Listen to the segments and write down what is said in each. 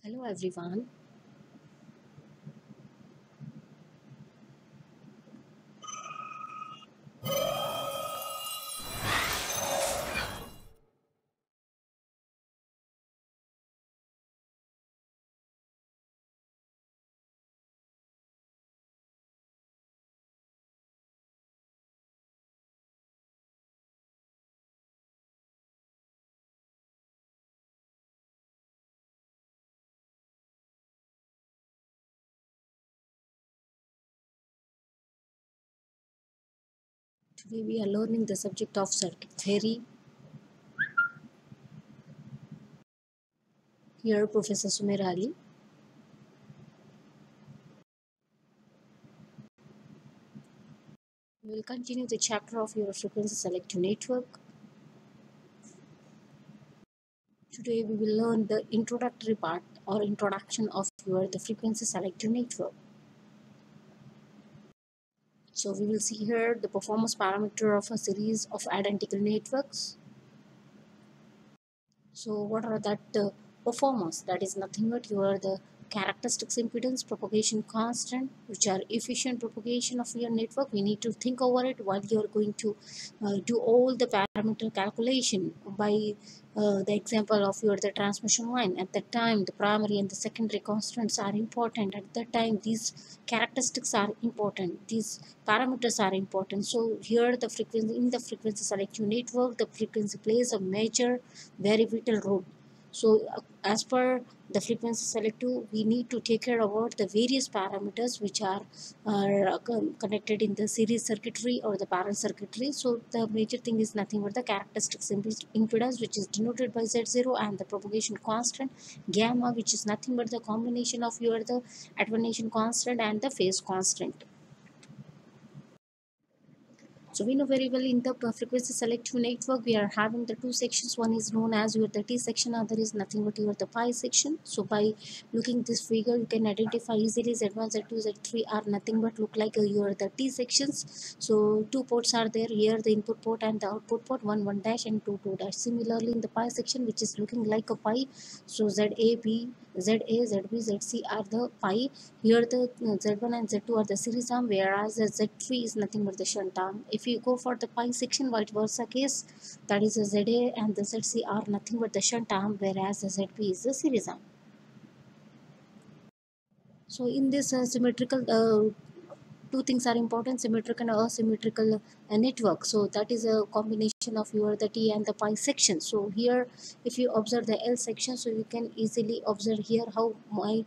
Hello everyone. Today we are learning the subject of circuit theory. Here Professor Sumer Ali. We will continue the chapter of your frequency selective network. Today we will learn the introductory part or introduction of your the frequency selective network. So we will see here the performance parameter of a series of identical networks. So what are that performance? That is nothing but your the characteristics impedance propagation constant, which are efficient propagation of your network. We need to think over it while you are going to do all the parameter calculation by the example of your the transmission line. At that time the primary and the secondary constants are important. At that time these characteristics are important, these parameters are important. So here the frequency in the frequency selective network, the frequency plays a major, very vital role. So as per the frequency selective, we need to take care about the various parameters which are connected in the series circuitry or the parallel circuitry. So the major thing is nothing but the characteristics impedance, which is denoted by Z0, and the propagation constant gamma, which is nothing but the combination of your the attenuation constant and the phase constant. So we know very well in the frequency selective network, we are having the two sections. One is known as your the T section, other is nothing but your the pi section. So by looking this figure, you can identify easily Z1, Z2, Z3 are nothing but look like your the T sections. So two ports are there here, the input port and the output port, one dash and two dash. Similarly in the pi section, which is looking like a pi, so ZA, B, ZA, ZB, ZC are the pi. Here the Z1 and Z2 are the series arm, whereas the Z3 is nothing but the shunt arm. If you go for the pi section, vice versa case, that is the ZA and the ZC are nothing but the shunt arm, whereas the ZB is the series arm. So in this symmetrical two things are important, symmetrical and asymmetrical network. So that is a combination of your the T and the pi section. So here if you observe the L section, so you can easily observe here how my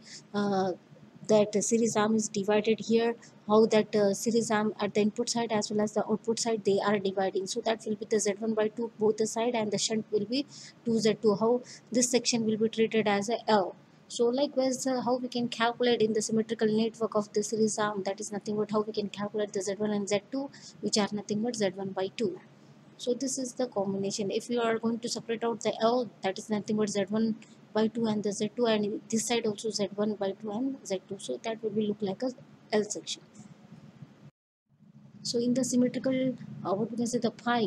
that series arm is divided here, how that series arm at the input side as well as the output side they are dividing. So that will be the Z1 by 2 both the side, and the shunt will be 2Z2, how this section will be treated as a L. So likewise, how we can calculate in the symmetrical network of the series arm, that is nothing but how we can calculate the Z1 and Z2, which are nothing but Z1 by 2. So this is the combination. If you are going to separate out the L, that is nothing but Z1 by 2 and the Z2, and this side also Z1 by 2 and Z2. So that will be look like a L section. So in the symmetrical, what we can say the pi,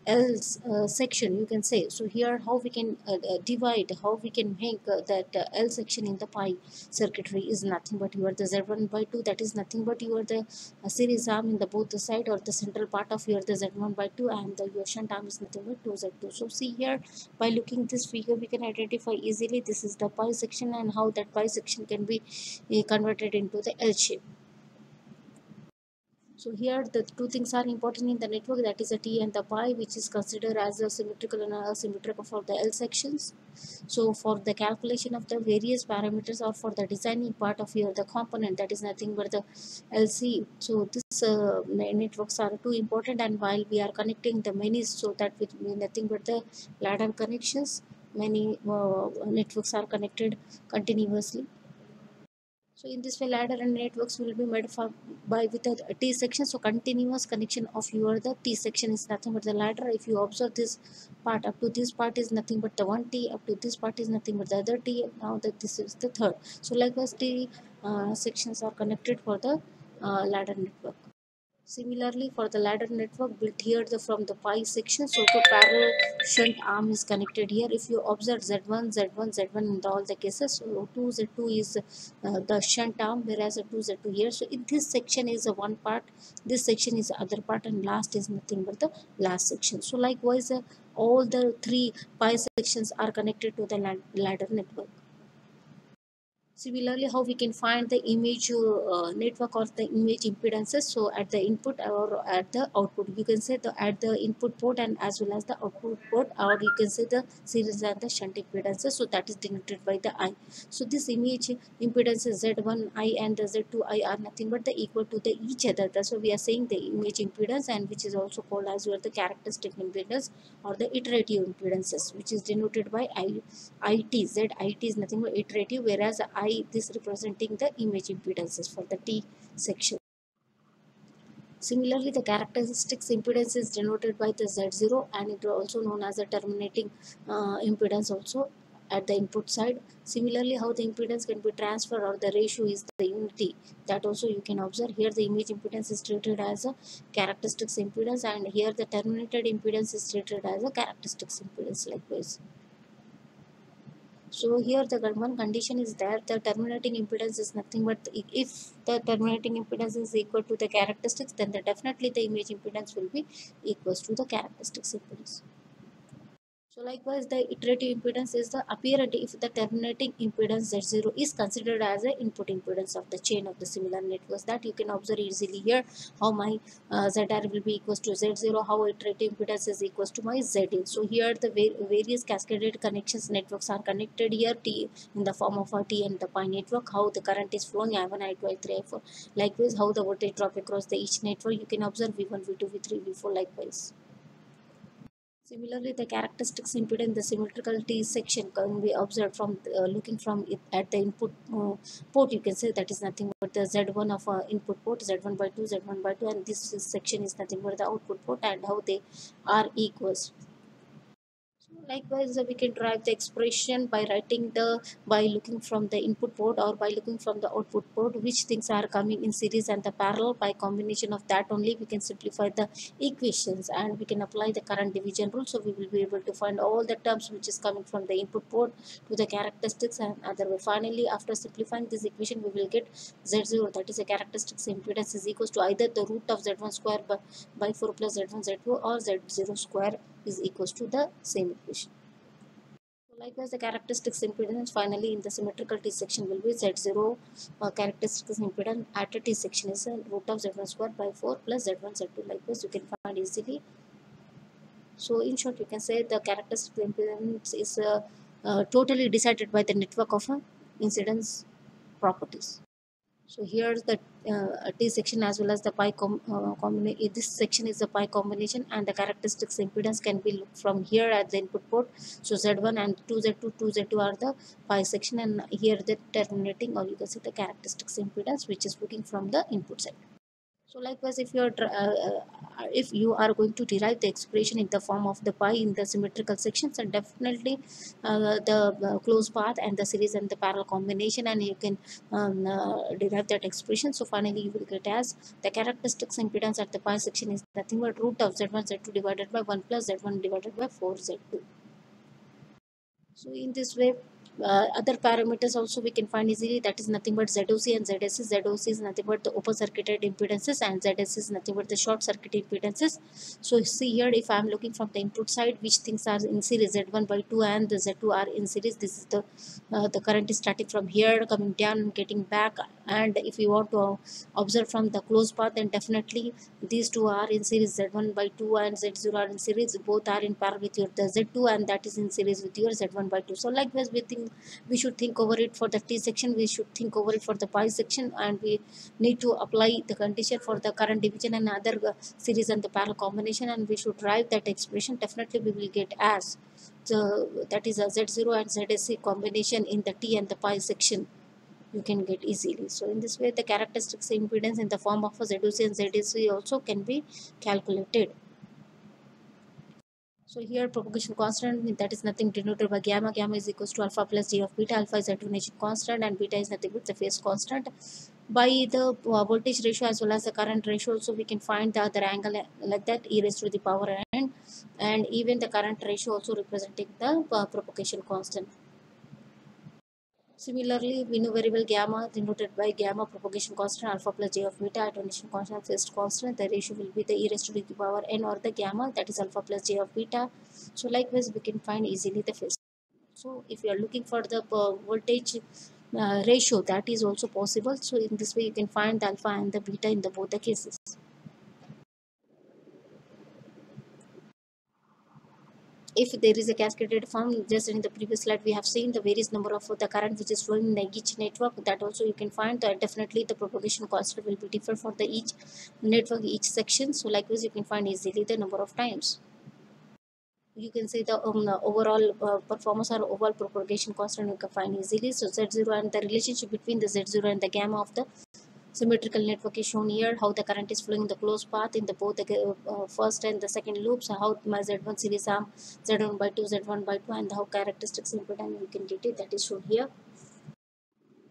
else section you can say. So here how we can divide, how we can make that L section in the pi circuitry is nothing but your the Z1 by 2, that is nothing but your the series arm in the both the side or the central part of your the Z1 by 2, and the your shunt arm is nothing but 2Z2. So see here, by looking this figure we can identify easily this is the pi section and how that pi section can be converted into the L shape. So here the two things are important in the network, that is a T and the pi, which is considered as a symmetrical and asymmetrical for the L sections. So for the calculation of the various parameters or for the designing part of your the component, that is nothing but the LC. So this networks are too important, and while we are connecting the many, so that will be nothing but the ladder connections. Many networks are connected continuously. So in this way, ladder and networks will be made for by with a T section. So continuous connection of your the T section is nothing but the ladder. If you observe this part, up to this part is nothing but the one T, up to this part is nothing but the other T. Now that this is the third. So likewise, T sections are connected for the ladder network. Similarly, for the ladder network built here from the pi section, so the parallel shunt arm is connected here. If you observe Z1, Z1, Z1 in all the cases, so 2 Z2 is the shunt arm, whereas 2 Z2 here. So in this section is one part, this section is the other part, and last is nothing but the last section. So likewise, all the three pi sections are connected to the ladder network. Similarly, how we can find the image network or the image impedances. So at the input or at the output, you can say the at the input port and as well as the output port, or you can say the series and the shunt impedances. So that is denoted by the I. So this image impedances Z1I and the Z2I are nothing but the equal to the each other. That's why we are saying the image impedance, and which is also called as well the characteristic impedance or the iterative impedances, which is denoted by I. IT is nothing but iterative, whereas I this representing the image impedances for the T section. Similarly, the characteristics impedance is denoted by the Z0, and it is also known as the terminating impedance also at the input side. Similarly, how the impedance can be transferred or the ratio is the unity, that also you can observe here. The image impedance is treated as a characteristics impedance, and here the terminated impedance is treated as a characteristics impedance likewise. So here the one condition is that the terminating impedance is nothing but if the terminating impedance is equal to the characteristics, then definitely the image impedance will be equals to the characteristics impedance. So likewise, the iterative impedance is the apparent if the terminating impedance Z0 is considered as the input impedance of the chain of the similar networks. That you can observe easily here how my ZR will be equals to Z0, how iterative impedance is equals to my ZL. So here the various cascaded connections networks are connected here T in the form of a T and the pi network, how the current is flowing I1, I2, I3, I4. Likewise, how the voltage drop across the each network, you can observe V1, V2, V3, V4 likewise. Similarly, the characteristics impedance in the symmetrical T section can be observed from looking from it at the input port. You can say that is nothing but the Z1 of input port, Z1 by 2, Z1 by 2, and this section is nothing but the output port, and how they are equals. Likewise, we can derive the expression by writing by looking from the input port or by looking from the output port which things are coming in series and the parallel. By combination of that only we can simplify the equations and we can apply the current division rule. So we will be able to find all the terms which is coming from the input port to the characteristics and other way. Finally, after simplifying this equation, we will get Z0, that is a characteristics impedance, is equals to either the root of Z1 square by 4 plus Z1 Z2 or Z0 square is equals to the same equation. So likewise, the characteristics impedance finally in the symmetrical T section will be Z0 characteristics impedance at a T section is a root of Z1 square by 4 plus Z1 Z2. Likewise, you can find easily. So in short, you can say the characteristic impedance is totally decided by the network of incidence properties. So here's the T section as well as the pi combination. This section is the pi combination, and the characteristics impedance can be looked from here at the input port. So Z1 and 2Z2, 2Z2 are the pi section, and here the terminating, or you can see the characteristics impedance, which is looking from the input side. So likewise, if you are going to derive the expression in the form of the pi in the symmetrical sections, and definitely the closed path and the series and the parallel combination, and you can derive that expression. So finally, you will get as the characteristics impedance at the pi section is nothing but root of Z1 Z2 divided by 1 plus Z1 divided by 4 Z2. So in this way, other parameters also we can find easily, that is nothing but ZOC and ZSC. ZOC is nothing but the open circuited impedances and ZSC is nothing but the short circuit impedances. So see here, if I am looking from the input side, which things are in series, Z1 by 2 and the Z2 are in series. This is the current is starting from here, coming down and getting back. And if you want to observe from the closed path, then definitely these two are in series, Z1 by 2 and Z0 are in series. Both are in parallel with your the Z2, and that is in series with your Z1 by 2. So likewise, we should think over it for the T section, we should think over it for the pi section, and we need to apply the condition for the current division and other series and the parallel combination, and we should write that expression. Definitely we will get as that is a Z0 and ZSC combination in the T and the pi section, you can get easily. So in this way, the characteristics impedance in the form of a ZOC and ZSC also can be calculated. So here propagation constant, that is nothing denoted by gamma. Gamma is equals to alpha plus d of beta. Alpha is attenuation constant and beta is nothing but the phase constant. by the voltage ratio as well as the current ratio, so we can find the other angle like that, e raised to the power n, and even the current ratio also representing the propagation constant. Similarly, we know very well gamma denoted by gamma propagation constant alpha plus j of beta, attenuation constant, phase constant. The ratio will be the e raised to the power n or the gamma, that is alpha plus j of beta. So likewise, we can find easily the phase. So if you are looking for the voltage ratio, that is also possible. So in this way, you can find the alpha and the beta in the both the cases. If there is a cascaded form, just in the previous slide we have seen the various number of the current which is flowing in each network, that also you can find that definitely the propagation constant will be different for the each network, each section. So likewise, you can find easily the number of times. You can say the overall performance or overall propagation constant you can find easily. So z0 and the relationship between the z0 and the gamma of the symmetrical network is shown here. How the current is flowing in the closed path in the both the first and the second loops. How my z1 series arm, z1 by 2, z1 by 2, and how characteristics impedance you can get it, that is shown here.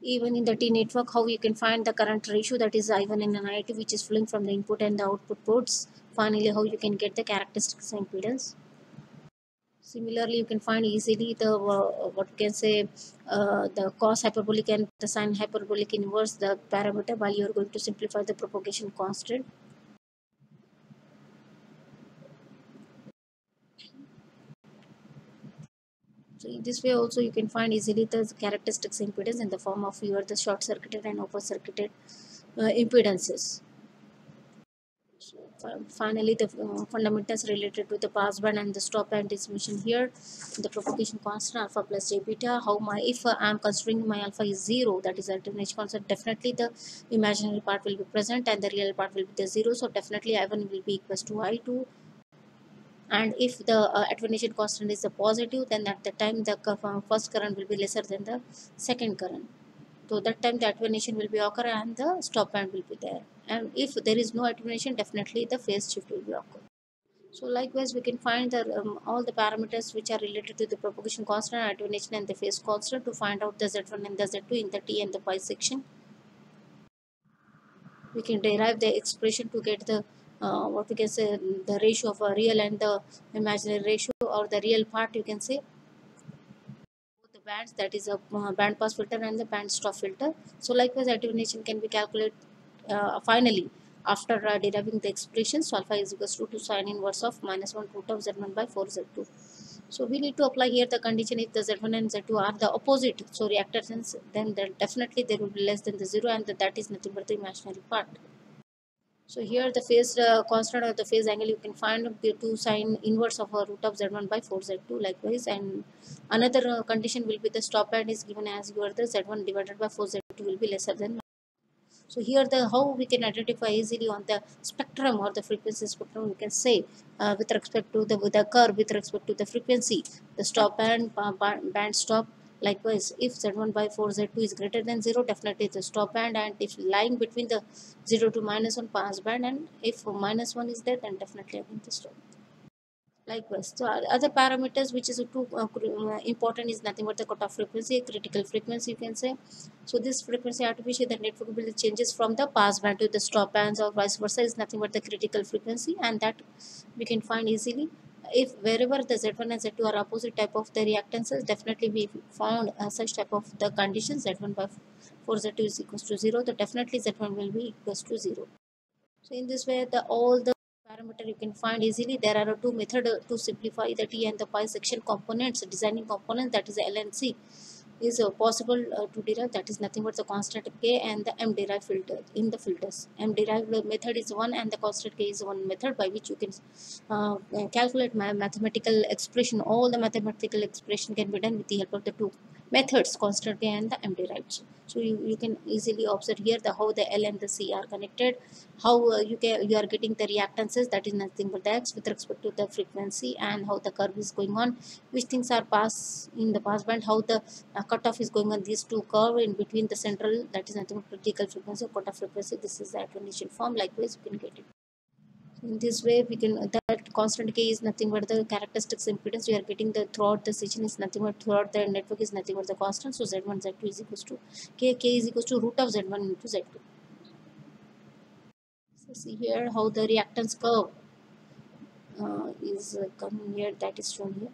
Even in the T network, how you can find the current ratio, that is I1 and I2, which is flowing from the input and the output ports. Finally, how you can get the characteristics impedance. Similarly, you can find easily the what you can say the cos hyperbolic and the sine hyperbolic inverse the parameter while you are going to simplify the propagation constant. So in this way also you can find easily the characteristics impedance in the form of your the short circuited and open circuited impedances. So finally, the fundamentals related to the passband and the stop band is mentioned here. The propagation constant alpha plus j beta. How my if I am considering my alpha is 0, that is attenuation constant, definitely the imaginary part will be present and the real part will be the 0. So definitely I1 will be equals to I2. And if the attenuation constant is a positive, then at the time the first current will be lesser than the second current. So that time the attenuation will be occur and the stop band will be there. And if there is no attenuation, definitely the phase shift will be occur. So likewise, we can find the all the parameters which are related to the propagation constant, attenuation, and the phase constant to find out the z1 and the z2 in the T and the pi section. We can derive the expression to get the what we can say the ratio of a real and the imaginary ratio, or the real part you can say both the bands, that is a band pass filter and the band stop filter. So likewise, attenuation can be calculated finally after deriving the expression. So alpha is equals to 2 sine inverse of minus 1 root of z1 by 4 z2. So we need to apply here the condition if the z1 and z2 are the opposite, so reactance, then definitely there will be less than the 0, and that is nothing but the imaginary part. So here the phase constant or the phase angle you can find the 2 sine inverse of a root of z1 by 4 z2 likewise. And another condition will be the stop band is given as your the z1 divided by 4 z2 will be lesser than. So here the how we can identify easily on the spectrum or the frequency spectrum, we can say with respect to the curve with respect to the frequency, the stop band band stop. Likewise, if z1 by 4 z2 is greater than 0, definitely the stop band, and if lying between the 0 to minus 1 pass band, and if minus 1 is there, then definitely again the stop. Likewise, so other parameters which is too important is nothing but the cutoff frequency, critical frequency you can say. So this frequency artificial the network will changes from the pass band to the stop bands or vice versa is nothing but the critical frequency, and that we can find easily if wherever the z1 and z2 are opposite type of the reactances, definitely we found such type of the conditions z1 by 4 z2 is equals to 0, so definitely z1 will be equals to 0. So in this way, the all the parameter you can find easily. There are two methods to simplify the T and the pi section components, designing components, that is LNC is possible to derive, that is nothing but the constant k and the m derived filter in the filters. M derived method is one and the constant k is one method by which you can calculate mathematical expression. All the mathematical expression can be done with the help of the two methods, constant k and the m derived. So you can easily observe here the how the L and the C are connected, how you are getting the reactances, that is nothing but the x with respect to the frequency, and how the curve is going on, which things are pass in the pass band, how the cutoff is going on these two curve in between the central, that is nothing but critical frequency or cutoff frequency. This is the attenuation form. Likewise, you can get it. In this way we can, that constant k is nothing but the characteristics impedance we are getting the throughout the session is nothing but throughout the network is nothing but the constant. So z1 z2 is equals to k is equals to root of z1 into z2. So see here how the reactance curve is coming here, that is shown here.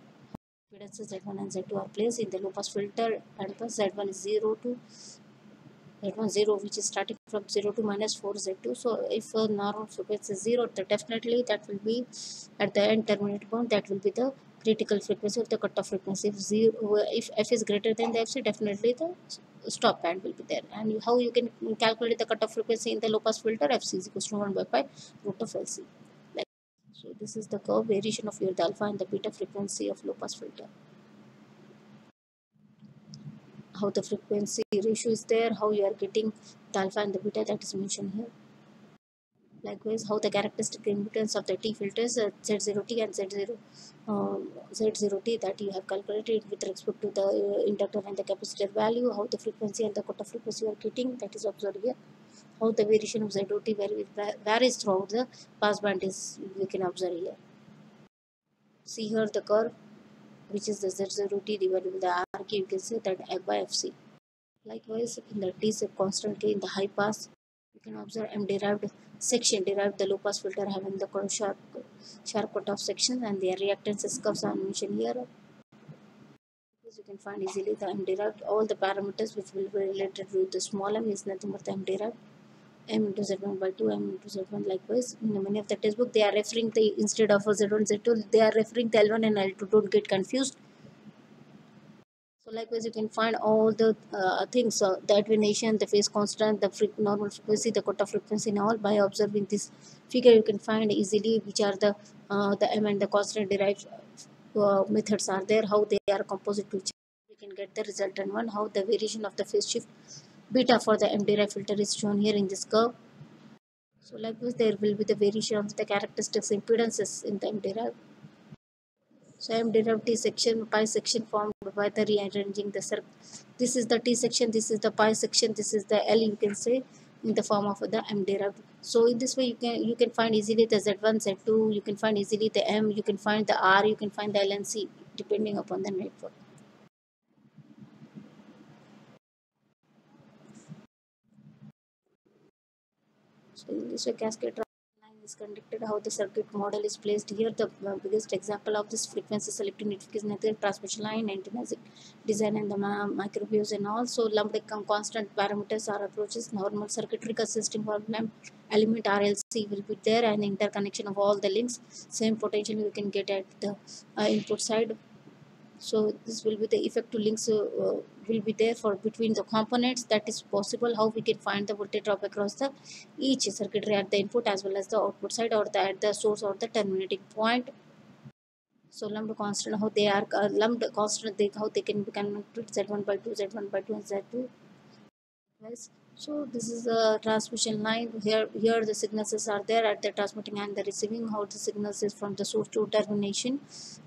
Impedances z1 and z2 are placed in the low pass filter, and plus z1 is 0 to z1 0, which is starting from 0 to minus 4 z2. So if a normal frequency is 0, then definitely that will be at the end terminate point, that will be the critical frequency of the cutoff frequency. If f is greater than the fc, definitely the stop band will be there. And how you can calculate the cutoff frequency in the low pass filter? Fc is equals to 1 by pi root of lc. So this is the curve variation of your the alpha and the beta frequency of low pass filter. How the frequency ratio is there, how you are getting the alpha and the beta, that is mentioned here. Likewise, how the characteristic impedance of the T filters Z0T and Z0T that you have calculated with respect to the inductor and the capacitor value, how the frequency and the cutoff frequency you are getting, that is observed here. How the variation of Z0T varies throughout the passband is you can observe here. See here the curve, which is the Z0T divided by the RK, you can say that F by FC. Likewise, in the T sub constant K in the high pass, you can observe M derived section, derived the low pass filter having the sharp cutoff section, and their reactances curves are mentioned here. As you can find easily the M derived, all the parameters which will be related with the small m is nothing but the M derived. M into Z1 by 2, M into Z1. Likewise, in many of the textbook, they are referring the instead of a Z1, Z2, they are referring the L1 and L2. Don't get confused. So likewise, you can find all the things, the attenuation, the phase constant, the normal frequency, the cutoff frequency, and all by observing this figure. You can find easily which are the m and the constant derived methods are there, how they are composite to each other. We can get the resultant one, how the variation of the phase shift beta for the m derived filter is shown here in this curve. So likewise, there will be the variation of the characteristics impedances in the m derived. So I am derived T section, pi section formed by the rearranging the circle. This is the T section, this is the pi section, this is the L, you can say, in the form of the M derived. So in this way you can find easily the Z1, Z2, you can find easily the M, you can find the R, you can find the L and C depending upon the network. So in this way cascade line is conducted, how the circuit model is placed here. The biggest example of this frequency selective network is network transmission line, antennas design, and the microwaves, and also lumped constant parameters are approaches. Normal circuitry consisting of element RLC will be there, and interconnection of all the links. Same potential you can get at the input side. So this will be the effective links will be there for between the components. That is possible how we can find the voltage drop across the each circuitry at the input as well as the output side, or the at the source or the terminating point. So lumped constant, how they are lumped constant, how they can be connected z1 by 2, z1 by 2, and z2. Yes. So this is the transmission line. Here the signals are there at the transmitting and the receiving. How the signals is from the source to termination.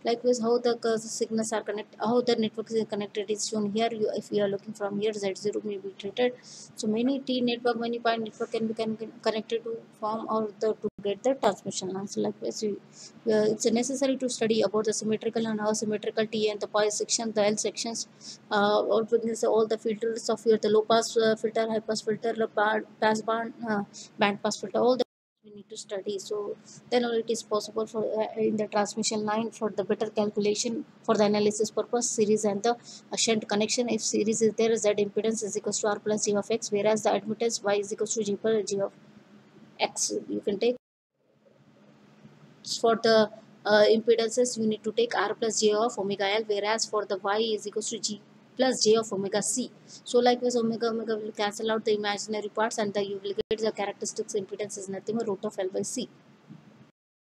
Likewise, how the signals are connected, how the network is connected is shown here. If you are looking from here, Z0 may be treated. So many T network, many pi network can be connected to form or the to get the transmission line. So likewise, it's necessary to study about the symmetrical and asymmetrical T and the pi section, the L sections, or witness all the filters of your the low pass filter, high pass filter, low pass band, band pass filter, all the we need to study. So then only it is possible for in the transmission line for the better calculation for the analysis purpose, series and the shunt connection. If series is there, Z impedance is equals to R plus G of X, whereas the admittance Y is equals to G plus G of X. You can take for the impedances, you need to take R plus J of omega L, whereas for the Y is equals to G plus J of omega C. So likewise, omega will cancel out the imaginary parts, and you will get the characteristics impedance is nothing but root of L by C.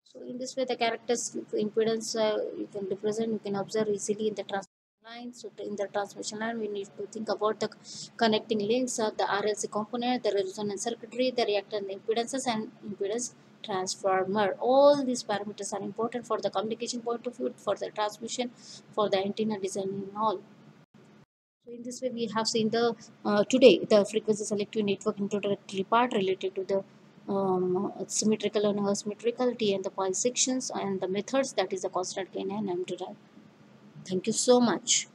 So in this way, the characteristic impedance you can represent, you can observe easily in the transmission line. So in the transmission line, we need to think about the connecting links, the RLC component, the resonance circuitry, the reactant impedances, and impedance transformer. All these parameters are important for the communication point of view, for the transmission, for the antenna design and all. So in this way, we have seen the today the frequency selective network introductory part related to the symmetrical and asymmetrical, T and the pi sections, and the methods, that is the constant gain and M derived. Thank you so much.